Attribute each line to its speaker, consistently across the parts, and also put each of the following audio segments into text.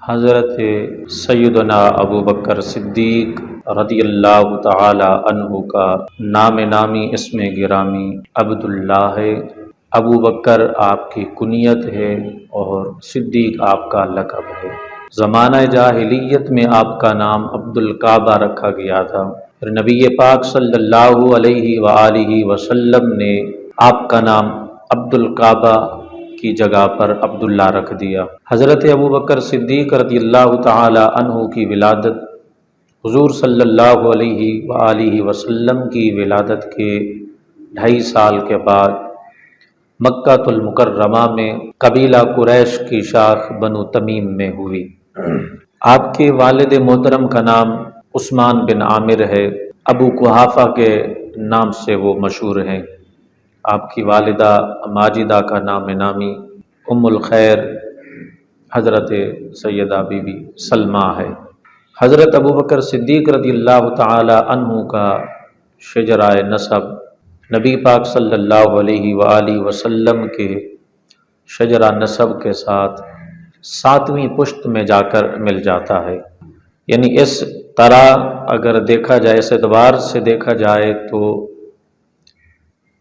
Speaker 1: حضرت سیدنا ابو بکر صدیق رضی اللہ تعالی عنہ کا نام نامی اسم گرامی عبداللہ ہے۔ ابو بکر آپ کی کنیت ہے اور صدیق آپ کا لقب ہے۔ زمانہ جاہلیت میں آپ کا نام عبد الکعبہ رکھا گیا تھا، پھر نبی پاک صلی اللہ علیہ وآلہ وسلم نے آپ کا نام عبد الکعبہ کی جگہ پر عبداللہ رکھ دیا۔ حضرت ابو بکر صدیق رضی اللہ تعالی عنہ کی ولادت حضور صلی اللہ علیہ وآلہ وسلم کی ولادت کے 2.5 سال کے بعد مکہ المکرمہ میں قبیلہ قریش کی شاخ بنو تمیم میں ہوئی۔ آپ کے والد محترم کا نام عثمان بن عامر ہے، ابو قحافہ کے نام سے وہ مشہور ہیں۔ آپ کی والدہ ماجدہ کا نام نامی ام الخیر حضرت سیدہ بی بی سلمہ ہے۔ حضرت ابو بکر صدیق رضی اللہ تعالی عنہ کا شجرہ نسب نبی پاک صلی اللہ علیہ وآلہ وسلم کے شجرہ نسب کے ساتھ 7ویں پشت میں جا کر مل جاتا ہے۔ یعنی اس طرح اگر دیکھا جائے، اس اعتبار سے دیکھا جائے تو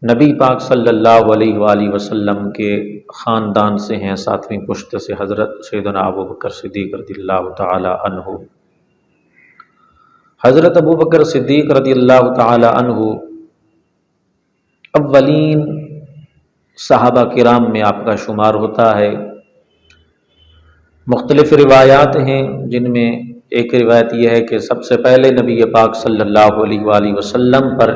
Speaker 1: نبی پاک صلی اللہ علیہ وآلہ وسلم کے خاندان سے ہیں، 7ویں پشت سے حضرت سیدنا ابو بکر صدیق رضی اللہ تعالی عنہ۔ حضرت ابو بکر صدیق رضی اللہ تعالی عنہ اولین صحابہ کرام میں آپ کا شمار ہوتا ہے۔ مختلف روایات ہیں، جن میں ایک روایت یہ ہے کہ سب سے پہلے نبی پاک صلی اللہ علیہ وآلہ وسلم پر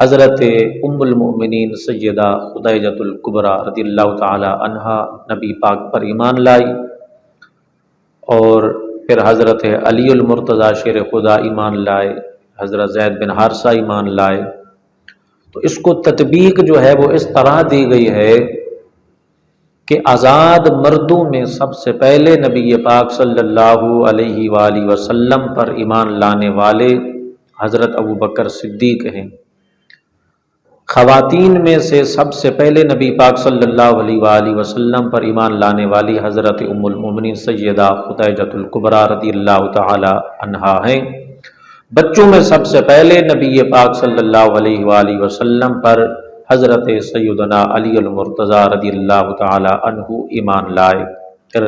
Speaker 1: حضرت ام المؤمنین سیدہ خدیجۃ الکبریٰ رضی اللہ تعالی عنہا نبی پاک پر ایمان لائی، اور پھر حضرت علی المرتضیٰ شیر خدا ایمان لائے، حضرت زید بن حارثہ ایمان لائے۔ تو اس کو تطبیق جو ہے وہ اس طرح دی گئی ہے کہ آزاد مردوں میں سب سے پہلے نبی پاک صلی اللہ علیہ وآلہ وسلم پر ایمان لانے والے حضرت ابو بکر صدیق ہیں۔ خواتین میں سے سب سے پہلے نبی پاک صلی اللہ علیہ وآلہ وسلم پر ایمان لانے والی حضرت ام المؤمنین سیدہ خدیجۃ الکبریٰ رضی اللہ تعالی عنہا ہیں۔ بچوں میں سب سے پہلے نبی پاک صلی اللہ علیہ وآلہ وسلم پر حضرت سیدنا علی المرتضیٰ رضی اللہ تعالی عنہ ایمان لائے۔ پھر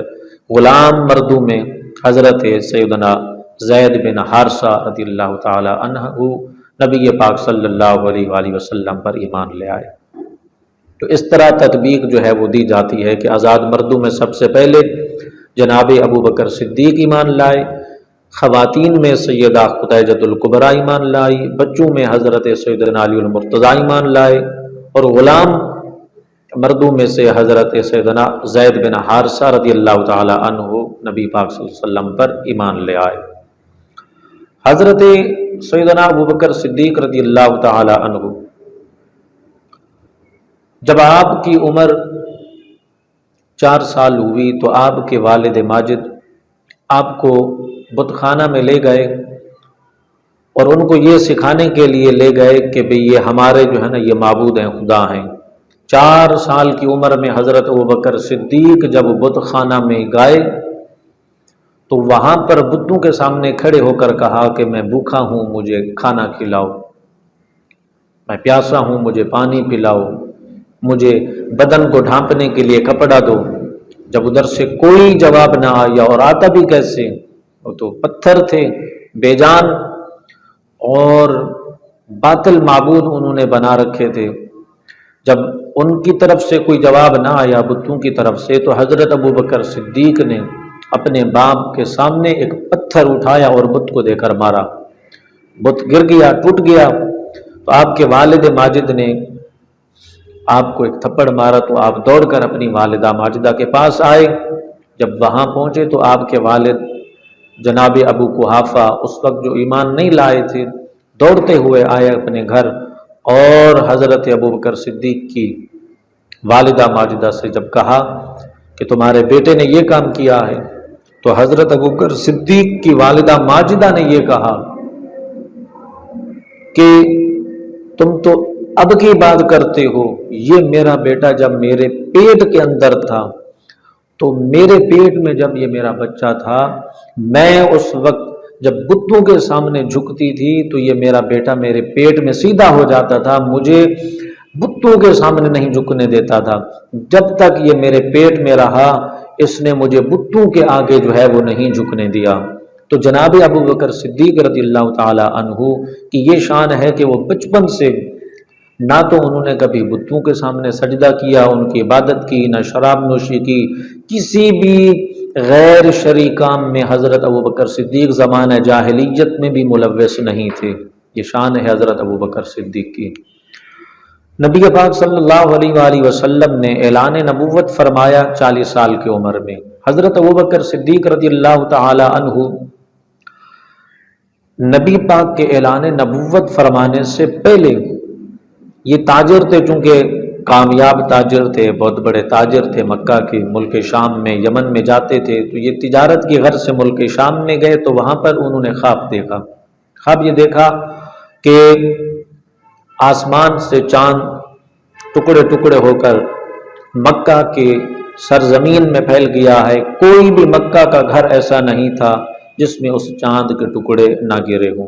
Speaker 1: غلام مردوں میں حضرت سیدنا زید بن حارثہ رضی اللہ تعالی عنہ نبی پاک صلی اللہ علیہ وآلہ وسلم پر ایمان لے آئے۔ تو اس طرح تطبیق جو ہے وہ دی جاتی ہے کہ آزاد مردوں میں سب سے پہلے جناب ابو بکر صدیق ایمان لائے، خواتین میں سیدہ خدیجۃ الکبریٰ ایمان لائی، بچوں میں حضرت سیدنا علی المرتضیٰ ایمان لائے، اور غلام مردوں میں سے حضرت سیدنا زید بن حارثہ رضی اللہ تعالی عنہ نبی پاک صلی اللہ علیہ وسلم پر ایمان لے آئے۔ حضرت سیدنا ابو بکر صدیق رضی اللہ تعالی عنہ جب آپ کی عمر 4 سال ہوئی تو آپ کے والد ماجد آپ کو بت خانہ میں لے گئے، اور ان کو یہ سکھانے کے لیے لے گئے کہ بھئی یہ ہمارے جو ہے نا یہ معبود ہیں، خدا ہیں۔ 4 سال کی عمر میں حضرت ابو بکر صدیق جب بت خانہ میں گئے تو وہاں پر بتوں کے سامنے کھڑے ہو کر کہا کہ میں بھوکا ہوں، مجھے کھانا کھلاؤ، میں پیاسا ہوں، مجھے پانی پلاؤ، مجھے بدن کو ڈھانپنے کے لیے کپڑا دو۔ جب ادھر سے کوئی جواب نہ آیا، اور آتا بھی کیسے، وہ تو پتھر تھے بے جان اور باطل معبود انہوں نے بنا رکھے تھے۔ جب ان کی طرف سے کوئی جواب نہ آیا بتوں کی طرف سے، تو حضرت ابو بکر صدیق نے اپنے باپ کے سامنے ایک پتھر اٹھایا اور بت کو دے کر مارا، بت گر گیا، ٹوٹ گیا۔ تو آپ کے والد ماجد نے آپ کو ایک تھپڑ مارا، تو آپ دوڑ کر اپنی والدہ ماجدہ کے پاس آئے۔ جب وہاں پہنچے تو آپ کے والد جناب ابو قحافہ اس وقت جو ایمان نہیں لائے تھے، دوڑتے ہوئے آئے اپنے گھر، اور حضرت ابو بکر صدیق کی والدہ ماجدہ سے جب کہا کہ تمہارے بیٹے نے یہ کام کیا ہے، تو حضرت ابو بکر صدیق کی والدہ ماجدہ نے یہ کہا کہ تم تو اب کی بات کرتے ہو، یہ میرا بیٹا جب میرے پیٹ کے اندر تھا تو میرے پیٹ میں جب یہ میرا بچہ تھا، میں اس وقت جب بتوں کے سامنے جھکتی تھی تو یہ میرا بیٹا میرے پیٹ میں سیدھا ہو جاتا تھا، مجھے بتوں کے سامنے نہیں جھکنے دیتا تھا۔ جب تک یہ میرے پیٹ میں رہا، اس نے مجھے بتوں کے آگے جو ہے وہ نہیں جھکنے دیا۔ تو جناب ابو بکر صدیق رضی اللہ تعالی عنہ کی یہ شان ہے کہ وہ بچپن سے نہ تو انہوں نے کبھی بتوں کے سامنے سجدہ کیا، ان کی عبادت کی، نہ شراب نوشی کی، کسی بھی غیر شرعی کام میں حضرت ابو بکر صدیق زمانہ جاہلیت میں بھی ملوث نہیں تھے۔ یہ شان ہے حضرت ابو بکر صدیق کی۔ نبی پاک صلی اللہ علیہ وآلہ وسلم نے اعلان نبوت فرمایا 40 سال کی عمر میں۔ حضرت ابو بکر صدیق رضی اللہ تعالی عنہ نبی پاک کے اعلان نبوت فرمانے سے پہلے یہ تاجر تھے، چونکہ کامیاب تاجر تھے، بہت بڑے تاجر تھے، مکہ کے ملک شام میں، یمن میں جاتے تھے، تو یہ تجارت کی غرض سے ملک شام میں گئے تو وہاں پر انہوں نے خواب دیکھا۔ خواب یہ دیکھا کہ آسمان سے چاند ٹکڑے ٹکڑے ہو کر مکہ کے سرزمین میں پھیل گیا ہے، کوئی بھی مکہ کا گھر ایسا نہیں تھا جس میں اس چاند کے ٹکڑے نہ گرے ہوں۔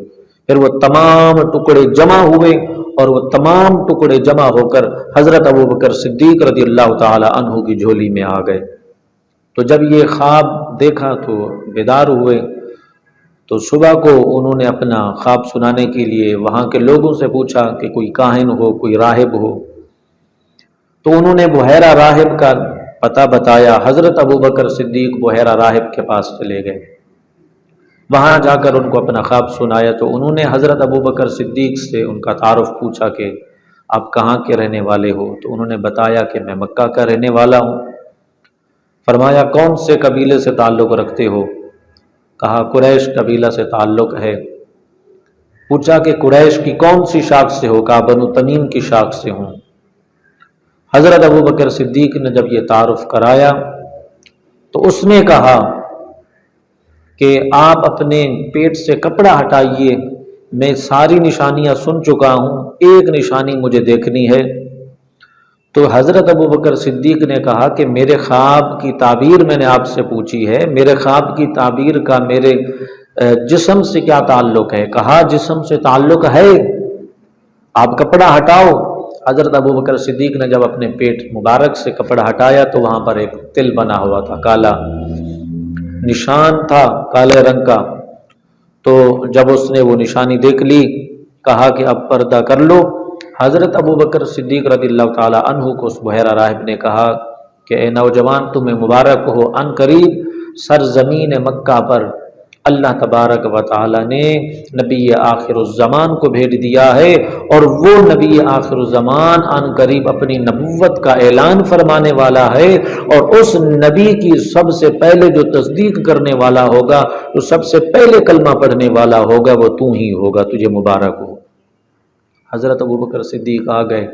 Speaker 1: پھر وہ تمام ٹکڑے جمع ہوئے اور وہ تمام ٹکڑے جمع ہو کر حضرت ابو بکر صدیق رضی اللہ تعالی عنہ کی جھولی میں آ گئے۔ تو جب یہ خواب دیکھا تو بیدار ہوئے، تو صبح کو انہوں نے اپنا خواب سنانے کے لیے وہاں کے لوگوں سے پوچھا کہ کوئی کاہن ہو، کوئی راہب ہو، تو انہوں نے بحیرہ راہب کا پتہ بتایا۔ حضرت ابو بکر صدیق بحیرہ راہب کے پاس چلے گئے، وہاں جا کر ان کو اپنا خواب سنایا تو انہوں نے حضرت ابو بکر صدیق سے ان کا تعارف پوچھا کہ آپ کہاں کے رہنے والے ہو؟ تو انہوں نے بتایا کہ میں مکہ کا رہنے والا ہوں۔ فرمایا کون سے قبیلے سے تعلق رکھتے ہو؟ کہا قریش قبیلہ سے تعلق ہے۔ پوچھا کہ قریش کی کون سی شاخ سے ہو؟ کہا بنو تمیم کی شاخ سے ہوں۔ حضرت ابو بکر صدیق نے جب یہ تعارف کرایا تو اس نے کہا کہ آپ اپنے پیٹ سے کپڑا ہٹائیے، میں ساری نشانیاں سن چکا ہوں، ایک نشانی مجھے دیکھنی ہے۔ تو حضرت ابو بکر صدیق نے کہا کہ میرے خواب کی تعبیر میں نے آپ سے پوچھی ہے، میرے خواب کی تعبیر کا میرے جسم سے کیا تعلق ہے؟ کہا جسم سے تعلق ہے، آپ کپڑا ہٹاؤ۔ حضرت ابو بکر صدیق نے جب اپنے پیٹ مبارک سے کپڑا ہٹایا تو وہاں پر ایک تل بنا ہوا تھا، کالا نشان تھا کالے رنگ کا۔ تو جب اس نے وہ نشانی دیکھ لی، کہا کہ اب پردہ کر لو۔ حضرت ابو بکر صدیق رضی اللہ تعالی عنہ کو اس بحیرہ راہب نے کہا کہ اے نوجوان تمہیں مبارک ہو، ان قریب سرزمین مکہ پر اللہ تبارک و تعالی نے نبی آخر الزمان کو بھیج دیا ہے، اور وہ نبی آخر الزمان ان قریب اپنی نبوت کا اعلان فرمانے والا ہے، اور اس نبی کی سب سے پہلے جو تصدیق کرنے والا ہوگا، جو سب سے پہلے کلمہ پڑھنے والا ہوگا، وہ تو ہی ہوگا، تجھے مبارک ہو۔ حضرت ابو بکر صدیق آ گئے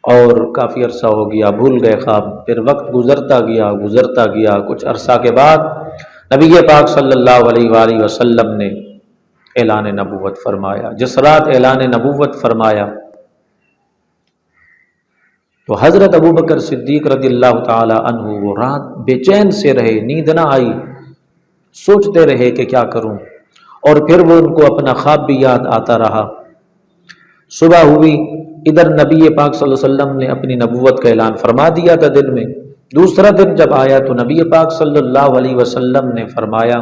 Speaker 1: اور کافی عرصہ ہو گیا، بھول گئے خواب۔ پھر وقت گزرتا گیا، کچھ عرصہ کے بعد نبی پاک صلی اللہ علیہ وآلہ وسلم نے اعلان نبوت فرمایا۔ جس رات اعلان نبوت فرمایا تو حضرت ابو بکر صدیق رضی اللہ تعالی عنہ وہ رات بے چین سے رہے، نیند نہ آئی، سوچتے رہے کہ کیا کروں، اور پھر وہ ان کو اپنا خواب بھی یاد آتا رہا۔ صبح ہوئی، ادھر نبی پاک صلی اللہ علیہ وسلم نے اپنی نبوت کا اعلان فرما دیا تھا دن میں۔ دوسرا دن جب آیا تو نبی پاک صلی اللہ علیہ وسلم نے فرمایا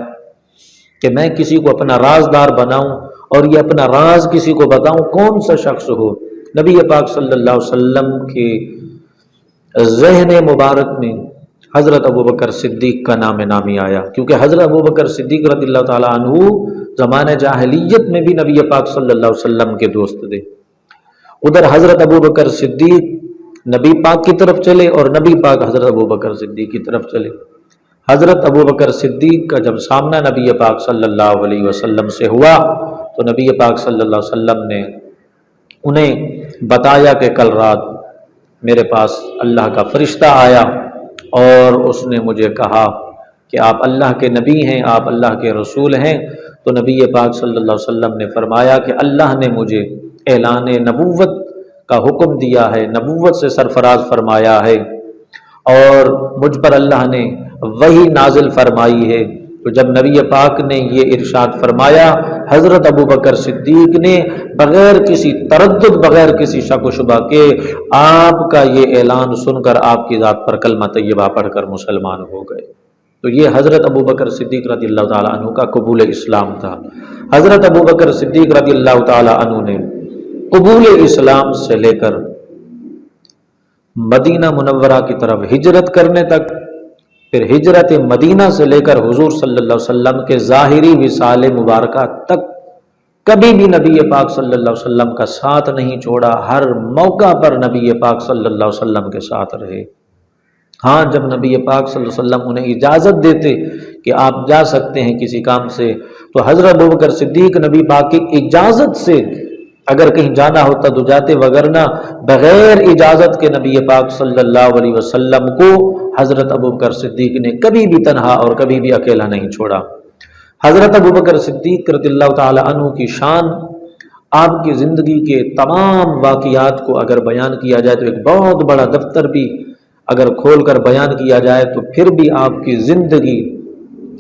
Speaker 1: کہ میں کسی کو اپنا رازدار بناؤں اور یہ اپنا راز کسی کو بتاؤں، کون سا شخص ہو؟ نبی پاک صلی اللہ علیہ وسلم کے ذہن مبارک میں حضرت ابو بکر صدیق کا نام نامی آیا، کیونکہ حضرت ابو بکر صدیق رضی اللہ تعالیٰ عنہ زمانہ جاہلیت میں بھی نبی پاک صلی اللہ علیہ وسلم کے دوست تھے۔ ادھر حضرت ابو بکر صدیق نبی پاک کی طرف چلے اور نبی پاک حضرت ابو بکر صدیق کی طرف چلے۔ حضرت ابو بکر صدیق کا جب سامنا نبی پاک صلی اللہ علیہ وسلم سے ہوا تو نبی پاک صلی اللہ علیہ وسلم نے انہیں بتایا کہ کل رات میرے پاس اللہ کا فرشتہ آیا اور اس نے مجھے کہا کہ آپ اللہ کے نبی ہیں، آپ اللہ کے رسول ہیں۔ تو نبی پاک صلی اللہ علیہ وسلم نے فرمایا کہ اللہ نے مجھے اعلان نبوت کا حکم دیا ہے، نبوت سے سرفراز فرمایا ہے، اور مجھ پر اللہ نے وحی نازل فرمائی ہے۔ تو جب نبی پاک نے یہ ارشاد فرمایا، حضرت ابو بکر صدیق نے بغیر کسی تردد، بغیر کسی شک و شبہ کے آپ کا یہ اعلان سن کر آپ کی ذات پر کلمہ طیبہ پڑھ کر مسلمان ہو گئے۔ تو یہ حضرت ابو بکر صدیق رضی اللہ تعالیٰ عنہ کا قبول اسلام تھا۔ حضرت ابو بکر صدیق رضی اللہ تعالیٰ عنہ نے قبول اسلام سے لے کر مدینہ منورہ کی طرف ہجرت کرنے تک، پھر ہجرت مدینہ سے لے کر حضور صلی اللہ علیہ وسلم کے ظاہری وصال مبارکہ تک کبھی بھی نبی پاک صلی اللہ علیہ وسلم کا ساتھ نہیں چھوڑا، ہر موقع پر نبی پاک صلی اللہ علیہ وسلم کے ساتھ رہے۔ ہاں جب نبی پاک صلی اللہ علیہ وسلم انہیں اجازت دیتے کہ آپ جا سکتے ہیں کسی کام سے، تو حضرت ابوبکر صدیق نبی پاک کی اجازت سے اگر کہیں جانا ہوتا تو جاتے، وگرنہ بغیر اجازت کے نبی پاک صلی اللہ علیہ وسلم کو حضرت ابوبکر صدیق نے کبھی بھی تنہا اور کبھی بھی اکیلا نہیں چھوڑا۔ حضرت ابوبکر صدیق رضی اللہ تعالی عنہ کی شان، آپ کی زندگی کے تمام واقعات کو اگر بیان کیا جائے تو ایک بہت بڑا دفتر بھی اگر کھول کر بیان کیا جائے تو پھر بھی آپ کی زندگی،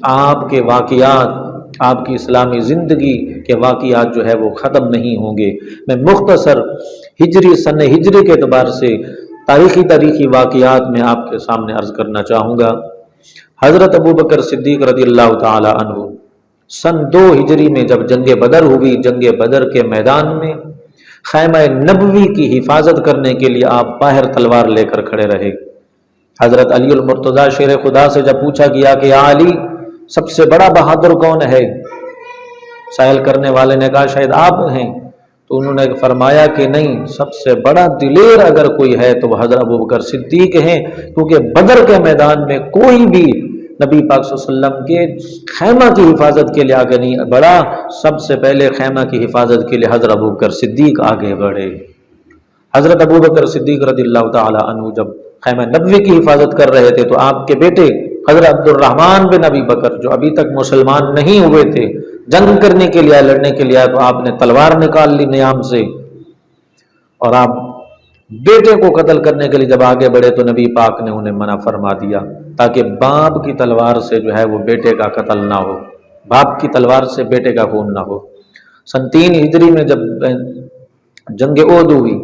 Speaker 1: آپ کے واقعات، آپ کی اسلامی زندگی کے واقعات جو ہے وہ ختم نہیں ہوں گے۔ میں مختصر ہجری سن ہجری کے اعتبار سے تاریخی واقعات میں آپ کے سامنے عرض کرنا چاہوں گا۔ حضرت ابوبکر صدیق رضی اللہ تعالی عنہ سن 2 ہجری میں جب جنگ بدر ہوئی، جنگ بدر کے میدان میں خیمہ نبوی کی حفاظت کرنے کے لیے آپ باہر تلوار لے کر کھڑے رہے۔ حضرت علی المرتضیٰ شیر خدا سے جب پوچھا گیا کہ یا علی، سب سے بڑا بہادر کون ہے؟ سائل کرنے والے نے کہا شاید آپ ہیں، تو انہوں نے فرمایا کہ نہیں، سب سے بڑا دلیر اگر کوئی ہے تو وہ حضرت ابوبکر صدیق ہیں، کیونکہ بدر کے میدان میں کوئی بھی نبی پاک صلی اللہ علیہ وسلم کے خیمہ کی حفاظت کے لیے آگے نہیں بڑھا، سب سے پہلے خیمہ کی حفاظت کے لیے حضرت ابوبکر صدیق آگے بڑھے۔ حضرت ابوبکر صدیق رضی اللہ تعالی عنہ جب خیمہ نبوی کی حفاظت کر رہے تھے تو آپ کے بیٹے حضرت عبد الرحمن بن ابی بکر جو ابھی تک مسلمان نہیں ہوئے تھے، جنگ کرنے کے لیے، لڑنے کے لیے، تو آپ نے تلوار نکال لی نیام سے اور آپ بیٹے کو قتل کرنے کے لیے جب آگے بڑھے تو نبی پاک نے انہیں منع فرما دیا تاکہ باپ کی تلوار سے جو ہے وہ بیٹے کا قتل نہ ہو، باپ کی تلوار سے بیٹے کا خون نہ ہو۔ سن 3 ہجری میں جب جنگ احد ہوئی،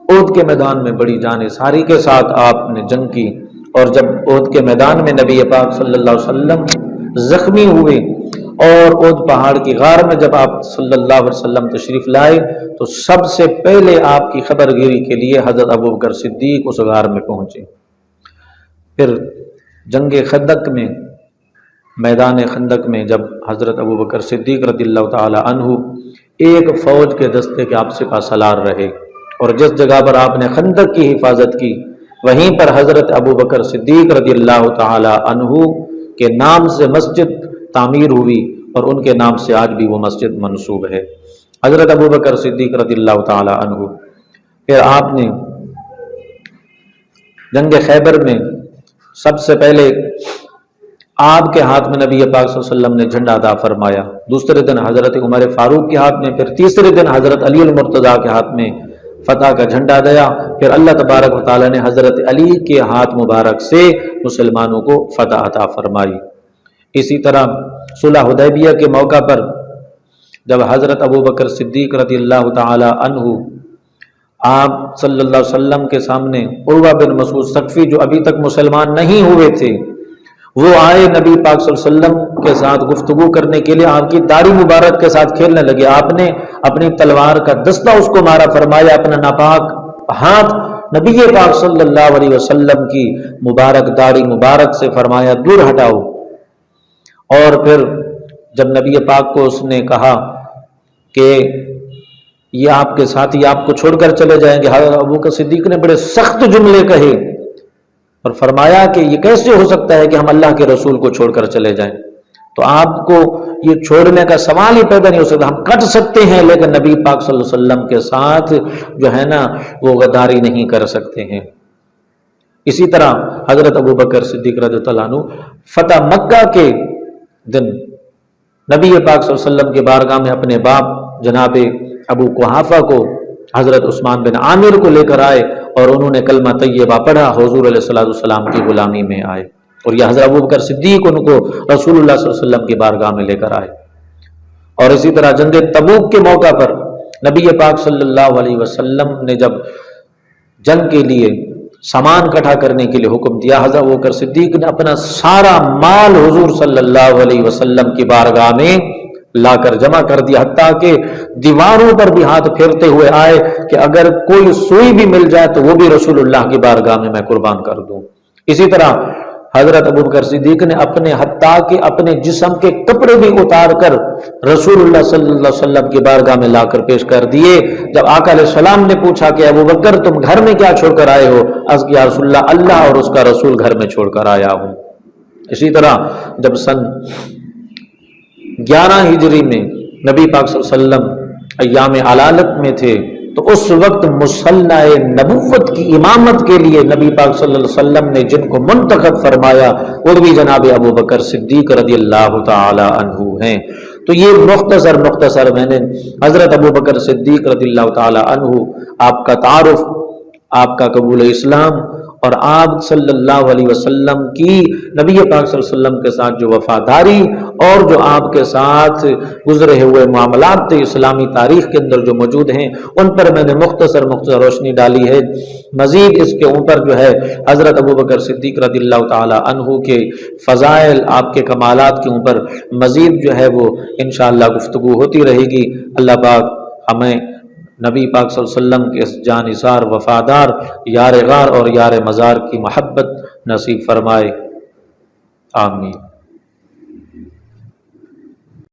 Speaker 1: احد کے میدان میں بڑی جانثاری کے ساتھ آپ نے جنگ کی، اور جب احد کے میدان میں نبی پاک صلی اللہ علیہ وسلم زخمی ہوئے اور احد پہاڑ کی غار میں جب آپ صلی اللہ علیہ وسلم تشریف لائے تو سب سے پہلے آپ کی خبر گیری کے لیے حضرت ابوبکر صدیق اس غار میں پہنچے۔ پھر جنگ خندق میں، میدان خندق میں جب حضرت ابوبکر صدیق رضی اللہ تعالی عنہ ایک فوج کے دستے کے آپ سپہ سالار رہے، اور جس جگہ پر آپ نے خندق کی حفاظت کی وہیں پر حضرت ابوبکر صدیق رضی اللہ تعالی عنہ کے نام سے مسجد تعمیر ہوئی، اور ان کے نام سے آج بھی وہ مسجد منسوب ہے۔ حضرت ابوبکر صدیق رضی اللہ تعالی عنہ پھر آپ نے جنگ خیبر میں سب سے پہلے آپ کے ہاتھ میں نبی پاک صلی اللہ علیہ وسلم نے جھنڈا عطا فرمایا، دوسرے دن حضرت عمر فاروق کے ہاتھ میں، پھر تیسرے دن حضرت علی المرتضیٰ کے ہاتھ میں فتح کا جھنڈا دیا، پھر اللہ تبارک و تعالی نے حضرت علی کے ہاتھ مبارک سے مسلمانوں کو فتح عطا فرمائی۔ اسی طرح صلح حدیبیہ کے موقع پر جب حضرت ابوبکر صدیق رضی اللہ تعالی عنہ آپ صلی اللہ علیہ وسلم کے سامنے عروہ بن مسعود ثقفی جو ابھی تک مسلمان نہیں ہوئے تھے، وہ آئے نبی پاک صلی اللہ علیہ وسلم کے ساتھ گفتگو کرنے کے لیے، آپ کی داڑھی مبارک کے ساتھ کھیلنے لگے، آپ نے اپنی تلوار کا دستہ اس کو مارا، فرمایا اپنا ناپاک ہاتھ نبی پاک صلی اللہ علیہ وسلم کی مبارک داڑھی مبارک سے فرمایا دور ہٹاؤ۔ اور پھر جب نبی پاک کو اس نے کہا کہ یہ آپ کے ساتھی آپ کو چھوڑ کر چلے جائیں گے، حضرت ابوبکر صدیق نے بڑے سخت جملے کہے اور فرمایا کہ یہ کیسے ہو سکتا ہے کہ ہم اللہ کے رسول کو چھوڑ کر چلے جائیں، تو آپ کو یہ چھوڑنے کا سوال ہی پیدا نہیں ہو سکتا، ہم کٹ سکتے ہیں لیکن نبی پاک صلی اللہ علیہ وسلم کے ساتھ جو ہے نا وہ غداری نہیں کر سکتے ہیں۔ اسی طرح حضرت ابوبکر صدیق رضی اللہ عنہ فتح مکہ کے دن نبی پاک صلی اللہ علیہ وسلم کے بارگاہ میں اپنے باپ جناب ابو قحافہ کو، حضرت عثمان بن عامر کو لے کر آئے اور انہوں نے کلمہ طیبہ پڑھا، حضور علیہ الصلوۃ والسلام کی غلامی میں آئے، اور یہ حضرت ابوبکر صدیق ان کو رسول اللہ صلی اللہ علیہ وسلم کی بارگاہ میں لے کر آئے۔ اور اسی طرح جنگ تبوک کے موقع پر نبی پاک صلی اللہ علیہ وسلم نے جب جنگ کے لیے سامان اکٹھا کرنے کے لیے حکم دیا، حضرت ابوبکر صدیق نے اپنا سارا مال حضور صلی اللہ علیہ وسلم کی بارگاہ میں لا کر جمع کر دیا، حتیٰ کہ دیواروں پر بھی ہاتھ پھیرتے ہوئے آئے کہ اگر کوئی سوئی بھی مل جائے تو وہ بھی رسول اللہ کی بارگاہ میں قربان کر دوں۔ اسی طرح حضرت ابوبکر صدیق نے حتیٰ کہ اپنے جسم کے کپڑے بھی اتار کر رسول اللہ صلی اللہ علیہ وسلم کی بارگاہ میں لا کر پیش کر دیے۔ جب آقا علیہ السلام نے پوچھا کہ ابوبکر تم گھر میں کیا چھوڑ کر آئے ہو، عرض کیا رسول اللہ، اللہ اور اس کا رسول گھر میں چھوڑ کر آیا ہوں۔ اسی طرح جب سن 11 ہجری میں نبی پاک صلی اللہ علیہ وسلم ایام علالت میں تھے، تو اس وقت مصلی نبوت کی امامت کے لیے نبی پاک صلی اللہ علیہ وسلم نے جن کو منتخب فرمایا وہ بھی جناب ابوبکر صدیق رضی اللہ تعالی عنہ ہیں۔ تو یہ مختصر میں نے حضرت ابوبکر صدیق رضی اللہ تعالی عنہ، آپ کا تعارف، آپ کا قبول اسلام، اور آپ صلی اللہ علیہ وسلم کی نبی پاک صلی اللہ علیہ وسلم کے ساتھ جو وفاداری اور جو آپ کے ساتھ گزرے ہوئے معاملات تھے اسلامی تاریخ کے اندر جو موجود ہیں، ان پر میں نے مختصر روشنی ڈالی ہے۔ مزید اس کے اوپر جو ہے حضرت ابوبکر صدیق رضی اللہ تعالی عنہ کے فضائل، آپ کے کمالات کے اوپر مزید جو ہے وہ انشاءاللہ گفتگو ہوتی رہے گی۔ اللہ پاک ہمیں نبی پاک صلی اللہ علیہ وسلم کے اس جانثار، وفادار، یار غار اور یار مزار کی محبت نصیب فرمائے، آمین۔